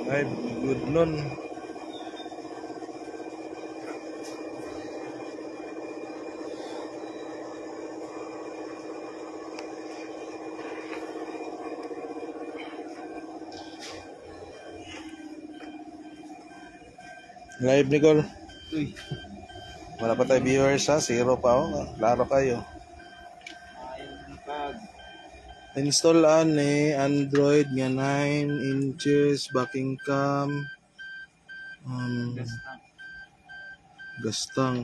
Ay, good nun. Live, Nicole. Uy. Wala pa tayo viewers ha. 0 pa oh. Klaro kayo. Install ani Android nga 9 inches backing cam. Gastang.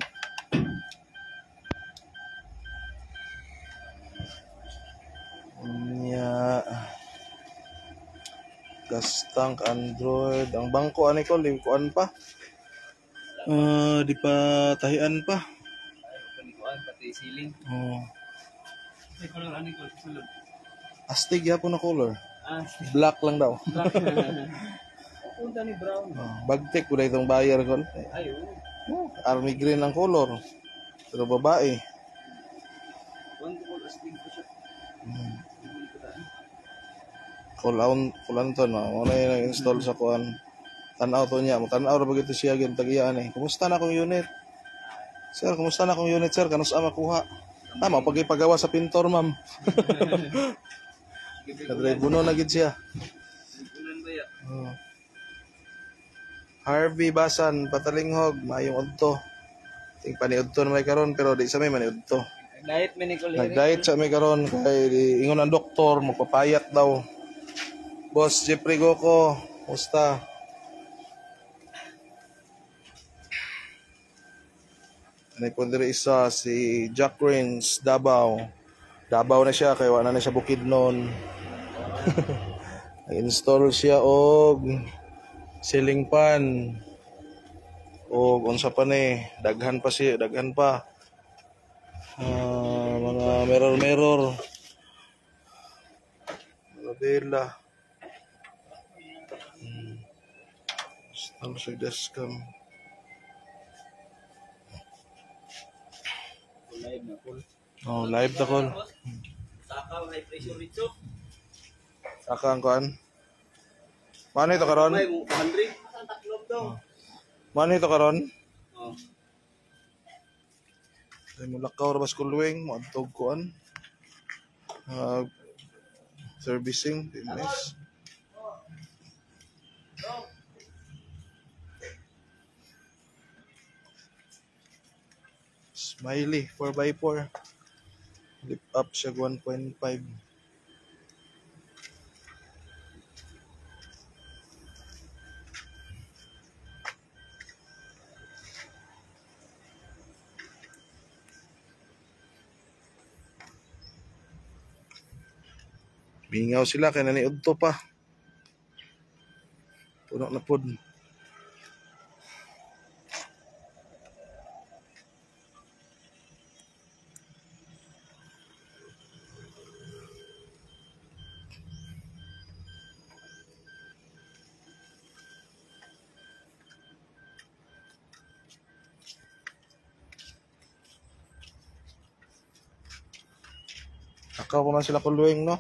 Gastang Android. Ang bangko ani ko lingkuan pa. Di pa tahian pa. Panikuan pati siling. Oh. Ay color ani ko sulod. Astig ya po na color. Ah, Black lang daw. black. Punta ni brown. Bagtik ko itong buyer ko. Ay, Army green ang color. Pero babae. one to astig ko siya. Kulan to no. Muna yung install sa kuan. Tanaw to niya. Tanaw ra bagito siya gyud tagiyaan eh. Kumusta na akong unit? Sir, kumusta na akong unit sir? Kanus makuha? Tama pag ipagawa sa pintor ma'am. Kadre buno na gid siya. Ulan ba ya? Harvey Basan, Patalinghog, mayong udto. Ting paniudto na may karon pero di sa may maniudto. Diet man ni ko Nag-diet sa may karon kay ingon ang doktor magpapayat daw. Boss Jeffrey Goko, musta? Ano po diri isa si Jack Rins, Davao. Davao na siya kay wala na siya Bukidnon. Install siya og ceiling fan. Og unsa pa ni, daghan pa. Mga mirror. Labela. Install sa dashcam. live na full. Oh, live na call. Saka high pressure dito. Saka ang kuan. Mano ito karon? May 100 sa taklob daw. Mano ito karon? Oh. Ay mo lakaw ra bas kulwing mo adtog kuan. Servicing business. Smiley 4x4. Lift up siya 1.5. Bingaw sila kay naniudto pa. Puno na pod. Akaw pa man sila kulwing no.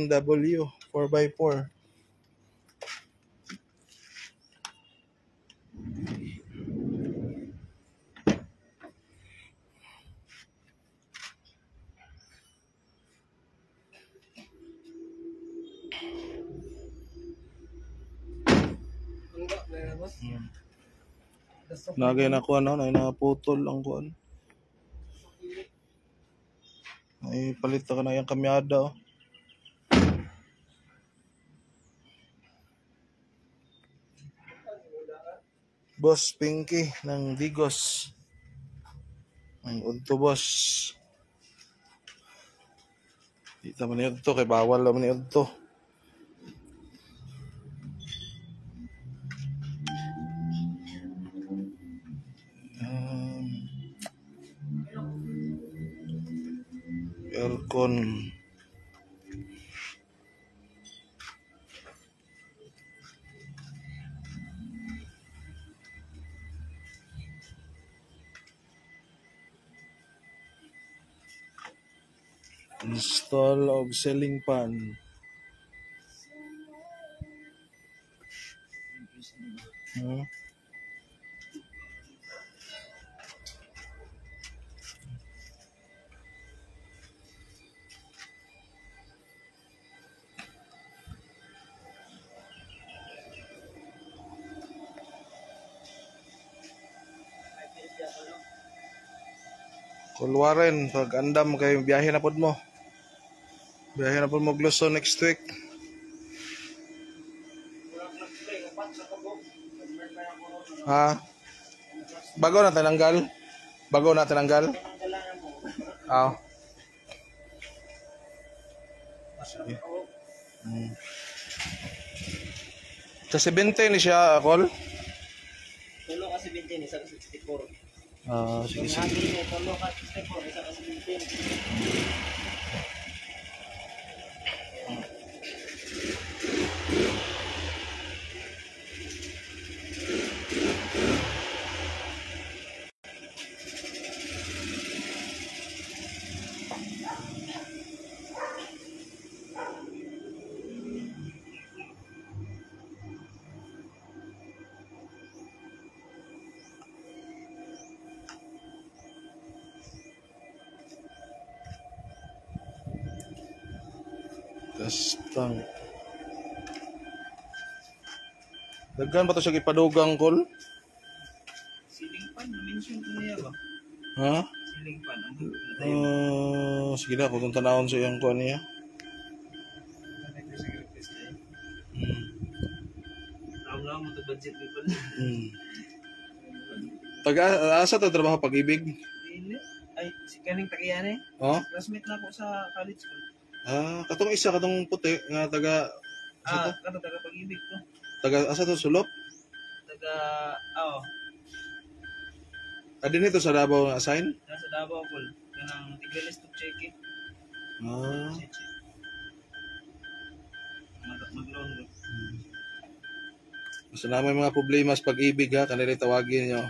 W 4x4. Nagay na kuan no, nay naputol ang kuan. Ay palit ka na yung kamyada oh. Boss Pinky ng Digos. Ang udto boss. Di ta man udto kay bawal naman ni udto. Aircon. Install og ceiling fan. Hmm. Kulwarin, pag andam kay biyahe na pod mo. Biyahe na pod mo Luzon next week. Ha? Bago na tinanggal? Bago na tinanggal? Ah. Hmm. Sa 70 ni siya, Col? Tulo ka 17, isa ka 64. Ah, sige, sige. Tulo ka 64, isa ka 17. Kastang. Daghan ba ito siya ipadugang, Col? Ceiling fan, na-mention ko niya ba? Ha? Ceiling fan, ang Sige na, kung tanawon sa iyang kuha niya. Tawag mo ito budget mo pa. Asa to trabaho pag-ibig? Ay, si kaning takiyan eh. Oh? Classmate na ako sa college ko. Katong isa, katong puti, nga taga, Kato taga pag-ibig ko. asa to, Sulok? Taga, Din ito sa Davao nga assign? nasa Davao ko. Kanang tigrelis to check it. Mag-loan ko. Basta naman mga problema sa pag-ibig ha, kanila tawagin nyo.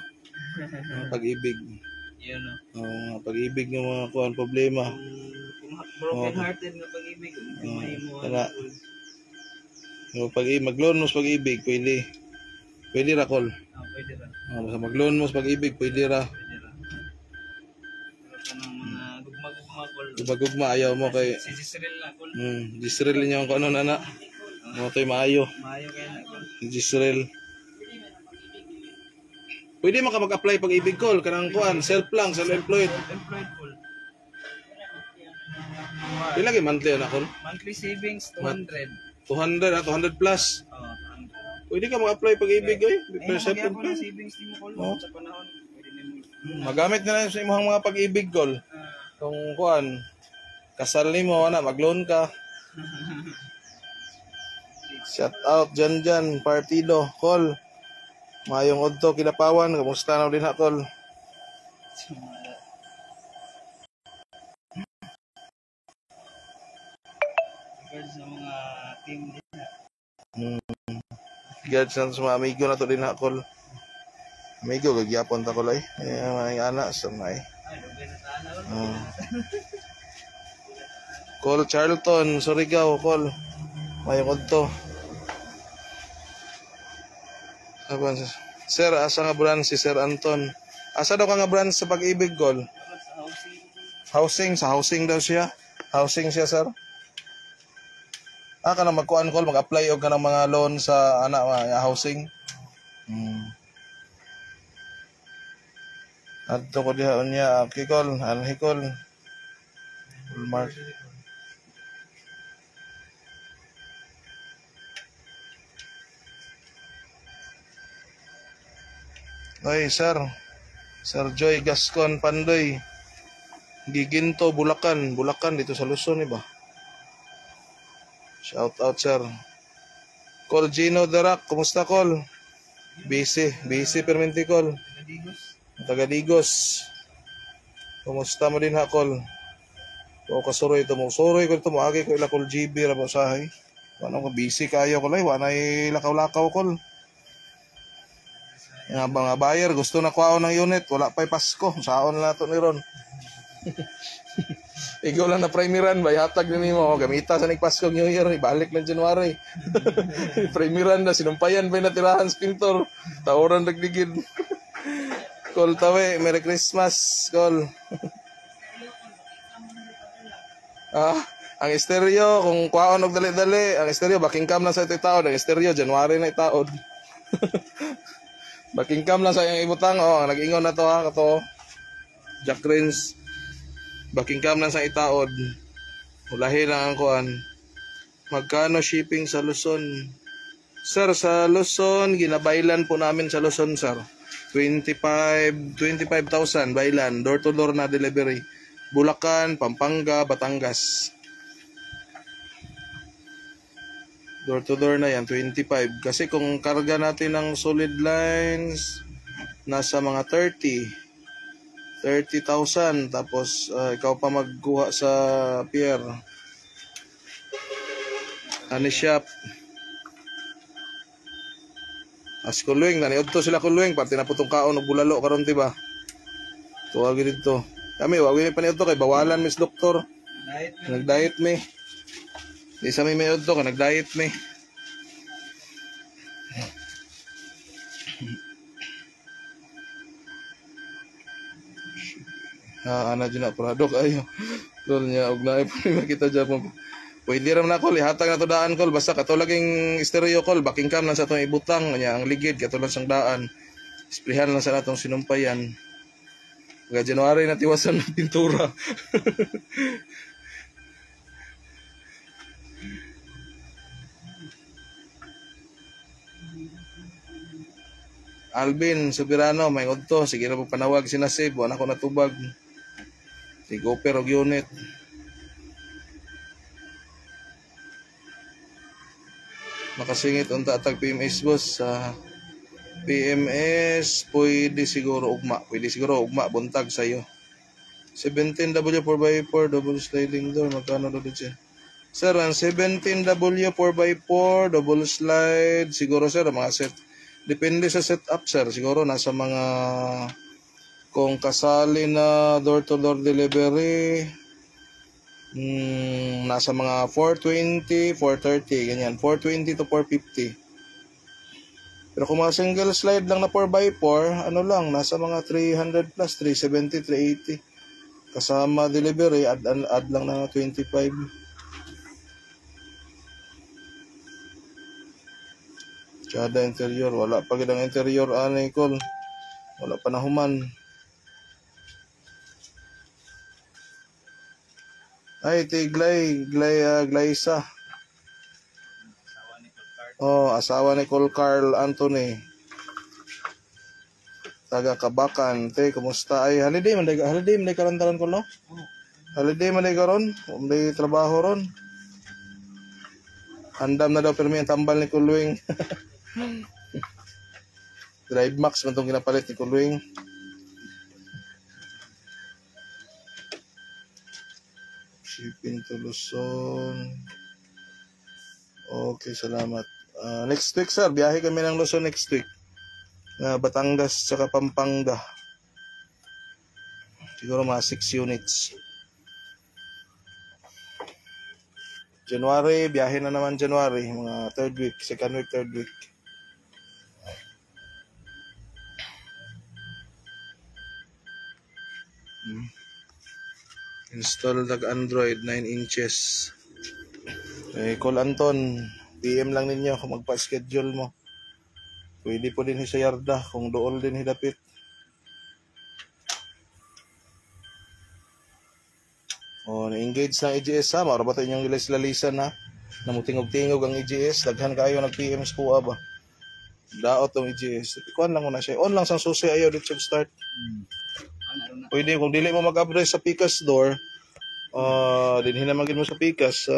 Pag-ibig. Yun o. Pag-ibig ng mga kuhan problema. Broken hearted na pag-ibig. May mo Tala. Mag-loan mo sa pag-ibig, pwede. Pwede ra, Col. Pwede ra. Basta mag-loan mo sa pag-ibig, pwede ra. Pwede ra. Pero kanang mga gugma-gugma ko. Gugma-gugma, ayaw mo kay... Si Gisrel na ko. Gisrel niya kung ano na. Mga to'y maayo. Maayo kaya na ko. Gisrel. Pwede man ka mag-apply pag-ibig, Col. Kanang kuhan, self lang, self-employed. Employed ko. Pila kay monthly na, Col? Monthly savings, 200. 200 plus. 200. Pwede ka mag-apply pag-ibig, oy. Ay, nagyan ko na savings ni mo, Col. Sa panahon. Pwede ni mo. Magamit na lang sa imong mga pag-ibig, Col. Kung kuhan, kasal nimo ana, mag-loan ka. Shout out dyan, partido, Col. Mayong odto Kidapawan, kamusta na din ha, Col? Sa mga team din na. Guards sa mga amigo na to din ha, Col. Amigo, gagyapon ta, Col, ay. Mga anak, sa may. Ay, lugay na sana. Col Charlton, Surigao, Col. Mayong odto. Aban, Sir, asa nga branch si Sir Anton? Asa daw ka nga branch sa pag-ibig, Col? Sa housing. Sa housing daw siya. Housing siya, sir. Ka na magkuan, Col, mag-apply og kanang mga loan sa housing. Adto ko diha unya, okay, Col, Col. Walmart. Oy, sir. Sir Joy Gascon Pandoy. Giginto, Bulacan. Bulacan, dito sa Luzon, ba? Shout out, sir. Col Gino Darak. Kumusta, Col? Busy. Busy, perminti, Col. Tagadigos. Kumusta mo din, ha, Col? O kasuroy ito mo. Suroy ko ito mo. Agi ko ila, Col GB. Rabo sahay. Wala ko, busy kayo, Col. Wala lakaw-lakaw, Col. Yung mga buyer, gusto na kuhaon ng unit. Wala pa'y Pasko. Saon na ito ni Ron. Ikaw lang na primeran ba, ihatag din mo, gamita sa nagpaskong New Year, ibalik ng January. Primeran na, sinumpayan ba yung natirahan sa pintor, taoran nagdigid. Call tawe, Merry Christmas, call. Ang estereo, kung kwaon og dali-dali, ang estereo, baking cam lang sa ito'y taod, ang estereo, January na itaod. Baking cam lang sa iyong ibutang, nag-ingon na to ha, kato. Jack Rins. Baking cam lang sa itaod. Ulahi lang ang kuan. Magkano shipping sa Luzon? Sir, sa Luzon, ginabaylan po namin sa Luzon, sir. 25,000 baylan, door to door na delivery. Bulacan, Pampanga, Batangas. Door to door na yan, 25. Kasi kung karga natin ng solid lines, nasa mga 30,000. Tapos ikaw pa magkuha sa pier. Ani shop. As kulwing, naniod to sila kulwing. Pati na putong kaon o bulalo karon diba? Tuwag dito. Kami, wag pa niyo to kay bawalan Miss Doktor. Nag-diet me. Di sa may mayod to, nag-diet me. Ana dyan na, produk ayo. Tol niya, og na makita dyan mo. Pwede ram na call, ihatag na to daan call. Basta katulaging stereo call, backing cam lang sa itong ibutang. Kanya, ang ligid, katulang sang daan. Isplihan lang sa natong sinumpayan. Pagka January na tiwasan ng pintura. Alvin, Subirano, may udto. Sige na po panawag si Nasib. Wala ko natubag. Sige, Oper og unit. Makasingit unta atag PMS boss sa PMS pwede siguro ugma buntag sayo 17W 4x4 double sliding door magkano daw siya sir ang 17W 4x4 double slide siguro sir mga set depende sa setup sir siguro nasa mga kung kasali na door to door delivery nasa mga 420, 430, ganyan. 420 to 450. Pero kung mga single slide lang na 4x4, ano lang, nasa mga 300 plus, 370, 380. Kasama delivery, add lang na 25. Tsada interior, wala pa gidang interior, anay call. Wala pa na human. Ay, Glaysa. Asawa ni Col Carl Anthony. Taga Kabakan. Te, kumusta? Ay, holiday man karantaran ko, no? Holiday man karon, may trabaho ron. Handam na daw permi ang tambal ni Kulwing. Drive Max man itong ginapalit ni Kulwing. Shipping to Luzon. Okay, salamat. Next week, sir. Biyahe kami ng Luzon next week. Batangas tsaka Pampanga. Siguro mga 6 units. January, biyahe na naman January. Mga 3rd week, 2nd week, 3rd week. Install Android 9 inches. Call Anton, PM lang ninyo kung magpa-schedule mo. Pwede po din sa Yarda kung dool din hidapit. Na-engage ng EGS ha, maura ba ito inyong gilis-lalisan ha? Namutingog-tingog ang EGS, daghan kayo nag-PM sa kuha ba? Daot ang EGS. Ikuan lang muna siya. On lang sang susi, ayaw dito start. Pwede kung dili mo mag-address sa Picas door, dinhin na magin mo sa Picas,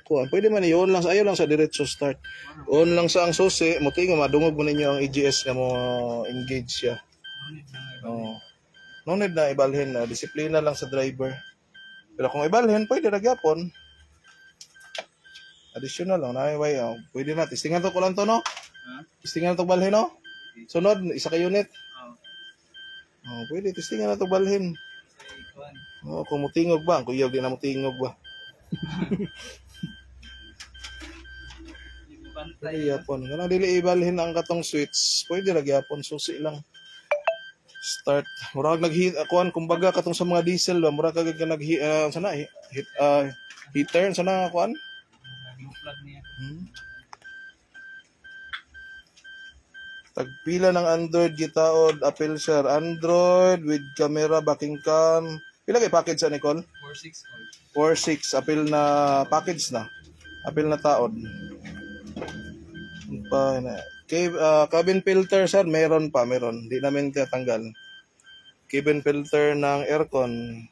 pwede man i-on lang, ayaw lang sa diretso start. On lang sa ang susi, mutingo madungog mo ninyo ang EGS nga mo engage siya. No need na ibalhin, disiplina lang sa driver. Pero kung ibalhin, pwede na gyapon. Additional lang, pwede na. Testingan to ko lang to, no? Testingan to balhin, no? Sunod, isa ka unit. Pwede, testingan na to balhin. Oh, kung mutingog ba, ang kuyaw di na mutingog ba. Hindi mo bantay. Dili yapon. Kanang dili ibalhin ang katong switch. Pwede ra gyapon susi lang. Start. Murag kuan kumbaga katong sa mga diesel ba, murag kag nag sana heater sana kuan. Yung plug niya. Tagpila ng Android gitaod apil sir. Android with camera backing cam. Pila kay package sa Nicole? 4.6 or 4.6 apil na package na. Apil na taod. Pa na. Cabin filter sir, meron. Di namin tatanggal. Cabin filter ng aircon.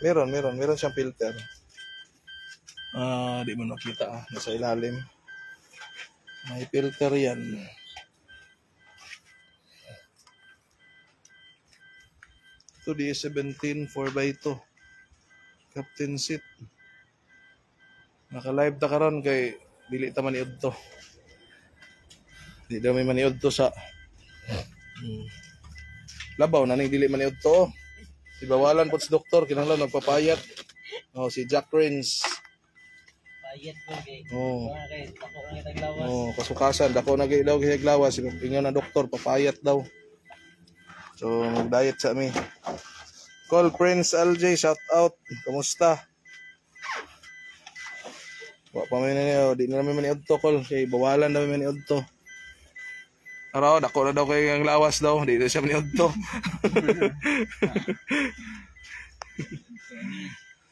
Meron siyang filter. Di mo nakita nasa ilalim. May filter 'yan. Ito DS17 4x2. Captain seat. Naka-live ta karon kay dili ta maniud to. Di daw may maniud to sa labaw na ning dili maniud to. Si bawalan po si doktor kinahanglan nagpapayat. Oh, si Jack Rins. payat po kay. Oh. Kay ako ang itaglawas. Oh, kasukasan dako na daw gihiglawas ingon na doktor papayat daw. So mag-diet sa mi. Call Prince LJ, shout out. Kumusta? Wa pa man niyo, di na namin maniud to call kay bawalan daw man maniud to. Araw dako na daw kay ang lawas daw, di na siya maniud to.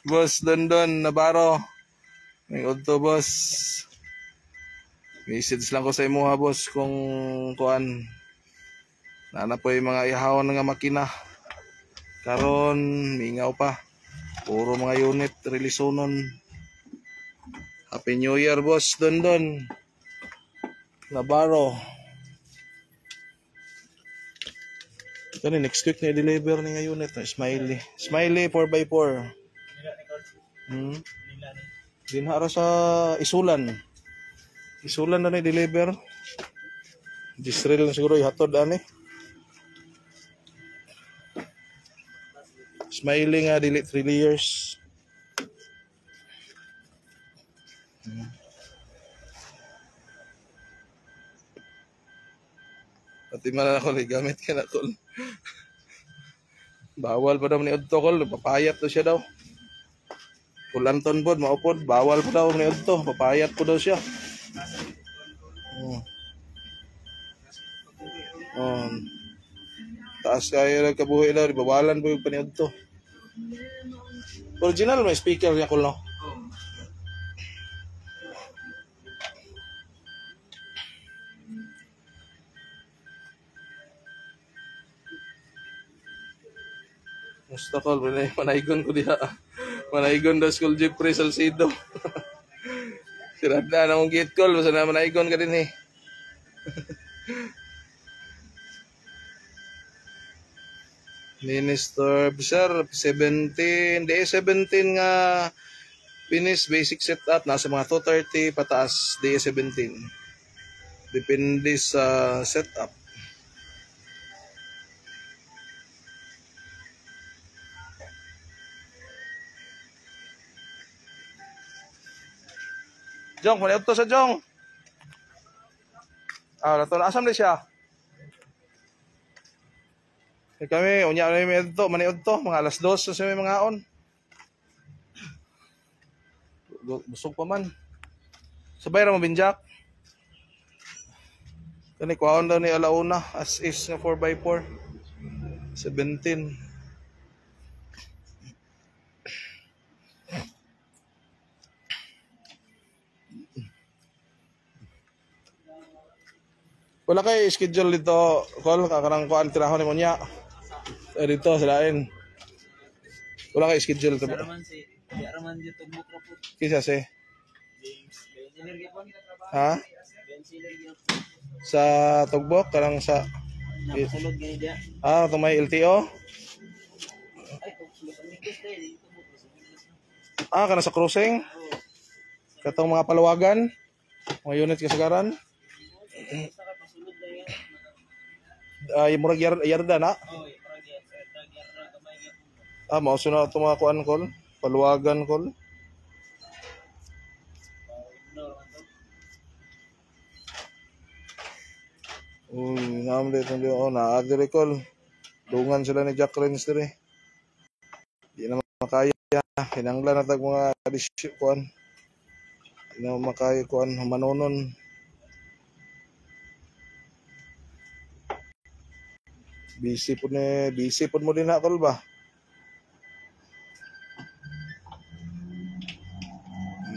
Boss Dondon Navarro. Maniud to boss. Message lang ko sa imo ha boss kung kuan na po yung mga ihawan nga makina. Karon mingaw pa. Puro mga unit releasonon. Happy New Year boss Dondon Navarro. Ito na next week na i-deliver ni nga unit na Smiley 4x4. Dinhara sa Isulan na i-deliver. Disrail na siguro ihatod ani. Smiley nga dili 3 layers. Pati man ako gamit ka na kol. Bawal pa daw ni Udto kol, papayat daw siya daw. Kulanton pod, maupod, bawal pa daw ni Udto, papayat po daw siya. Taas kaya nagkabuhi daw, bawalan po yung paniod to. Original may speaker niya kol no? Musta kol, manaygon ko diha. Manaygon daw school Jeffrey Salcido. Sirada na mong gate call, basta na manaygon ka din eh. Minister sir 17 DS17 nga finish basic setup nasa mga 230 pataas DS17 depende sa setup. Jong, maliot to sa Jong. Lato na asam di siya. Kami, unya na yung ito, maniod to, mga alas 2 sa may mga on. Busog pa man. Sabay ra mo binjak. Kani kuhaon daw ni alauna, as is nga 4x4. 17. Wala kay schedule dito, call, kakarang kuhaan tirahon ni mo niya. Dito silain. Wala kay schedule to. Araman dito mo po. Kisa si. Engineer gyapon. Ha? Engineer gyapon. Sa Tugbok karang sa Sulod gani dia. ito may LTO. Ay, sulod ang mikos dito mo. Kana sa crossing. Katong mga paluwagan, mga unit kasagaran. Saka pasulod na yan. Murag yarda na. Oh, murag yarda kamay gyapon. Mauso na ito mga kuan kol. Paluwagan kol. Uy, naamli itong di ako. Naadiri kol. Dungan sila ni Jack Renz diri. Di na makaya. Hinanglan na tag mga disyo kuan. Di na makaya kuan. Manonon. Busy po mo din na kol ba?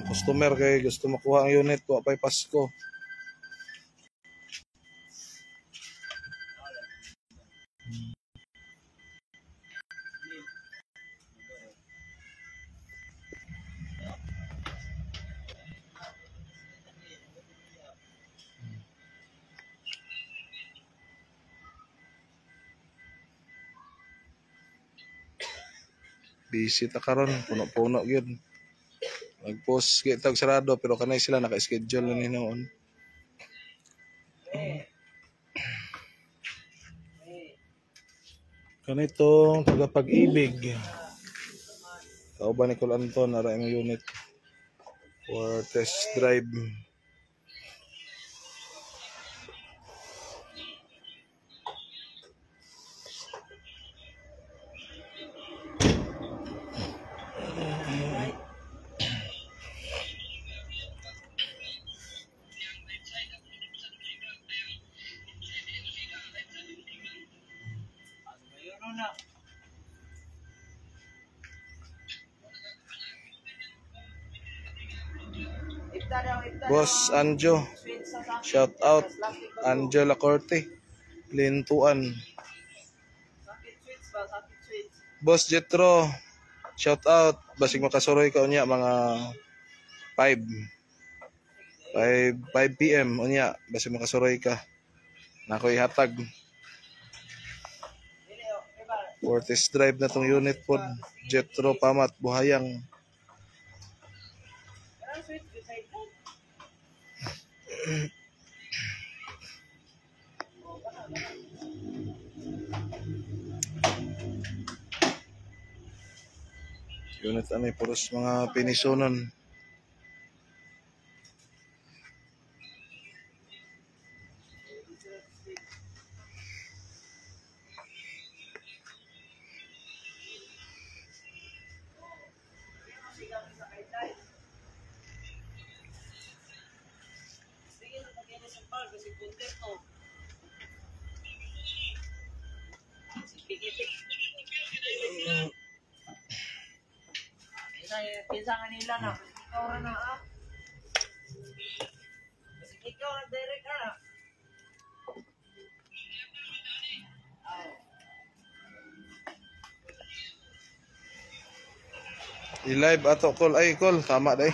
Customer kay gusto makuha ang unit ko pa'y Pasko. Busy ta karon, puno-puno gyud. Nag-post kitag sarado pero kanay sila naka-schedule na ni noon. Kanitong tagapag-ibig. Kauban ni Col Anton na ang unit for test drive. Boss Anjo, shout out Angela Corte, Lintuan. Boss Jetro, shout out basig makasuroy ka unya mga 5 PM unya basig makasuroy ka. Nakoy hatag. For test drive na tong unit pod Jetro Pamat Buhayang. Unit ani puros mga pinisunon. Pinsa nga nila na. Ikaw na ah. Kasi ikaw na direct na. I-live ato call ay call tama day.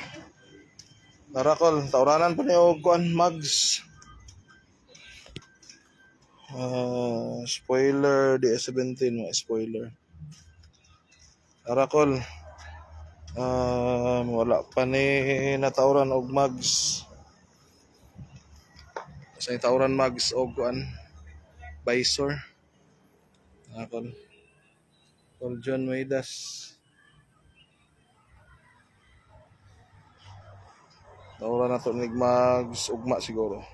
Tara call tauranan pa ni og kuan mags. Spoiler DS17 mo spoiler. Tara call. Wala pa ni natauran og mags. Sa tauran mags og kuan visor. Call John Maidas. Tauran nato nig mags ugma siguro.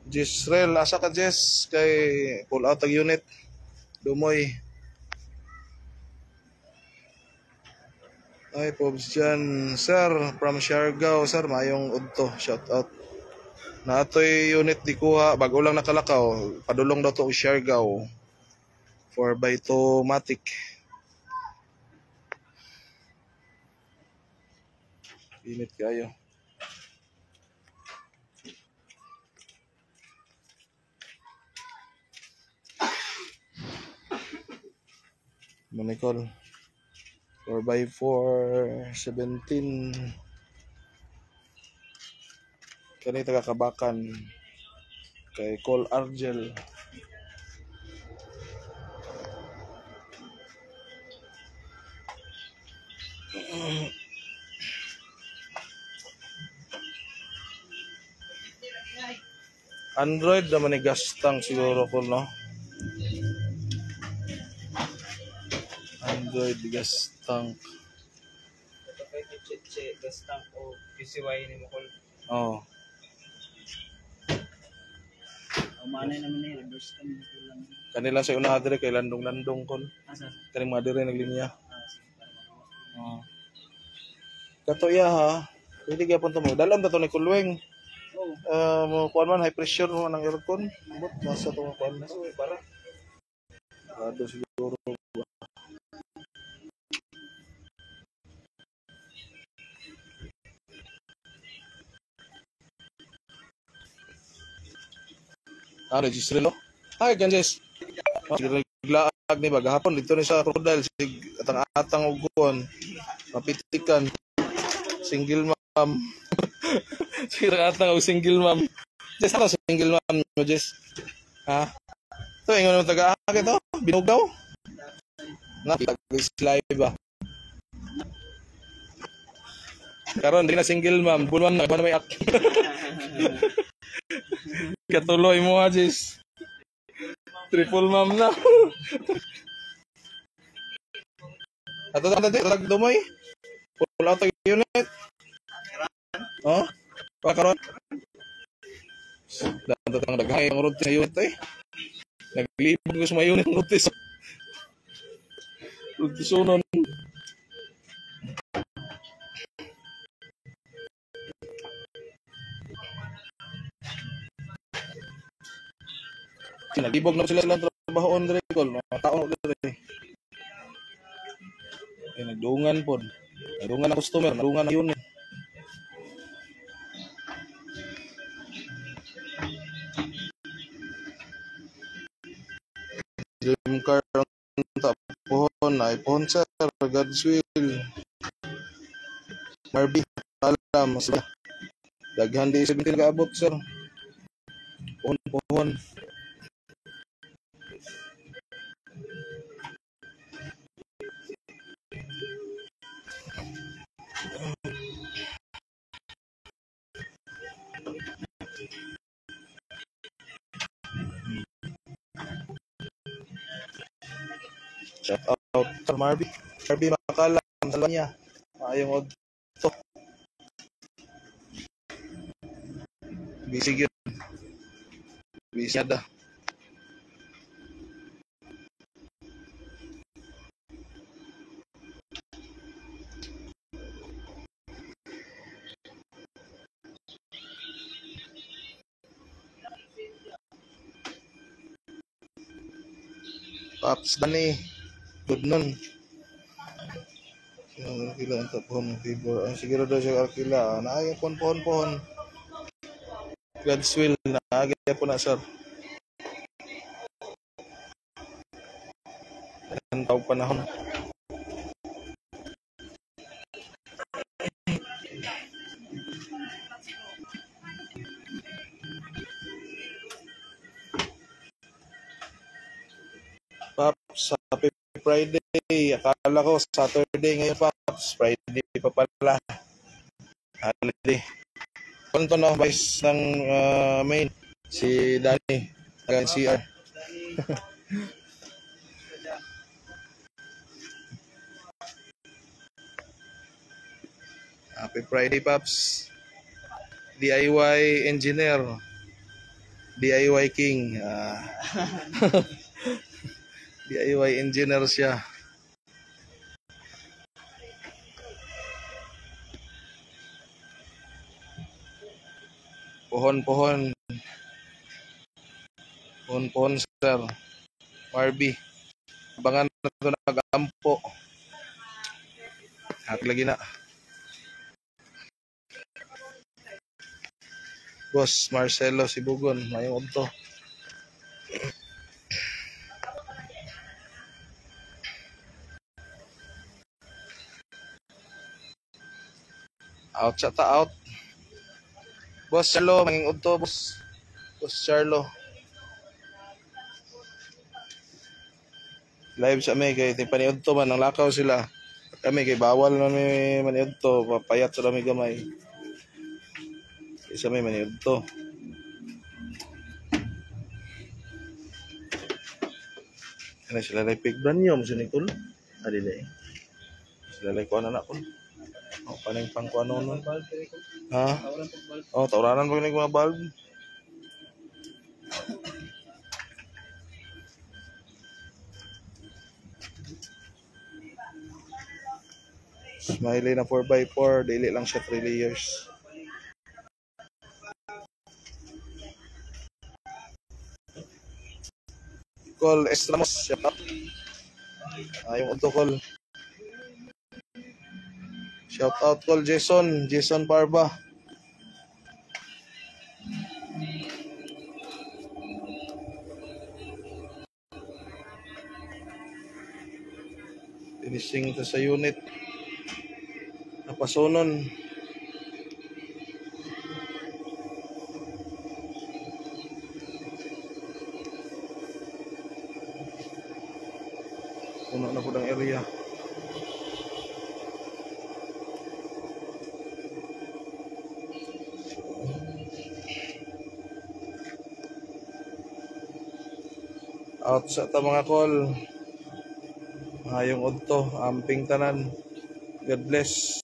Jisrael, asa ka Jess? Kay pull out ang unit. Dumoy. Ay, Pobs dyan. Sir, from Siargao. Sir, mayong udto. Shout out. Naatoy unit di kuha. Bago lang nakalakaw. Padulong daw to Siargao. 4x2 Matic. Init kayo. Manicol 4x4 17 kani taga Kabakan kay Col Argel. Android naman ni gastang siguro ko no. Android gas tank. Ito kay Chiche, gas tank o PCY ni mo kol. Oh. Umanay naman ni reverse cam ko lang. Kanila sa una dire kay landong-landong kon. Asa. Kaning mga dire naglinya. Sige para makawas. Oh. Kato ya ha. Pwede gyapon to mo. Dalam ta to ni kulweng. Oh. Mo kuan man high pressure mo ng aircon. But nasa to kuan na para. Ado siguro. Register no? Hi, Ganjes. Naglaag ni ba gahapon dito ni sa crocodile sig atang-atang og kuon. Mapitikan. Single mom. Sira atang og single mom. Jess ano single mom mo Jess? Ha? To ingon mo taga-ake to, binugaw. Na tag-slide ba? Karon di na single mom, bulwan na ba may ak. Katuloy mo Jess. Triple mom na. Ato tag dumoy. Pull out unit. Oh? Pakaron. Dato tang daghay ang route sa unit eh. Naglibog ko sa mga unit ng route. Route sunon. Naglibog na sila silang trabaho on dire kol. Mga tao dire. Nagdungan po. Nagdungan ang customer, nagdungan ang unit. Dream car ang tapuhon, iPhone sir, God's will. Marby, alam, sila. Daghan di 17 kaabot sir. Pohon. Shout out sa Marby. Marby Makalam, sa niya. Ayong og to. Busy yun. Busy yada. Paps Dani. Good nun. Kila ang tapon ng favor. Ang siguro daw siya arkila. Naagay pohon. God's will. Naagay po na sir. Ang tawag panahon. Paps, happy Friday. Akala ko Saturday ngayon, Paps. Friday pa pala. Holiday. Punto na vice ng main. Si Danny. Tagang CR. Happy Friday, Paps. DIY engineer. DIY king. DIY engineer siya. Pohon, sir. Marby. Abangan na ito nag-ampo. Happy lagi na. Boss Marcelo Sibugon. Mayong obto. Out siya out. Boss Charlo, manging udto, boss. Boss Charlo. Live sa may kay paniud to man ang lakaw sila. Kami kay bawal na may maniud to, papayat sa kami gamay. Isa may maniud to. Ano sila na pig brand nyo, Mr. Nicole? Dili. Sila ko na ko. O paning pang ko ano nun. Bulb diri ko. Ha? Tawaran pag bulb. Oh, tauranan pag mga bulb. Smiley na 4x4, dili lang siya 3 layers. Call extra mas shout out. Yung auto call. Shout out call Jason Parba. Finishing to sa unit. Napasonon. Puno na po ng area. Out sa ta mga call. Ayong udto, amping tanan. God bless.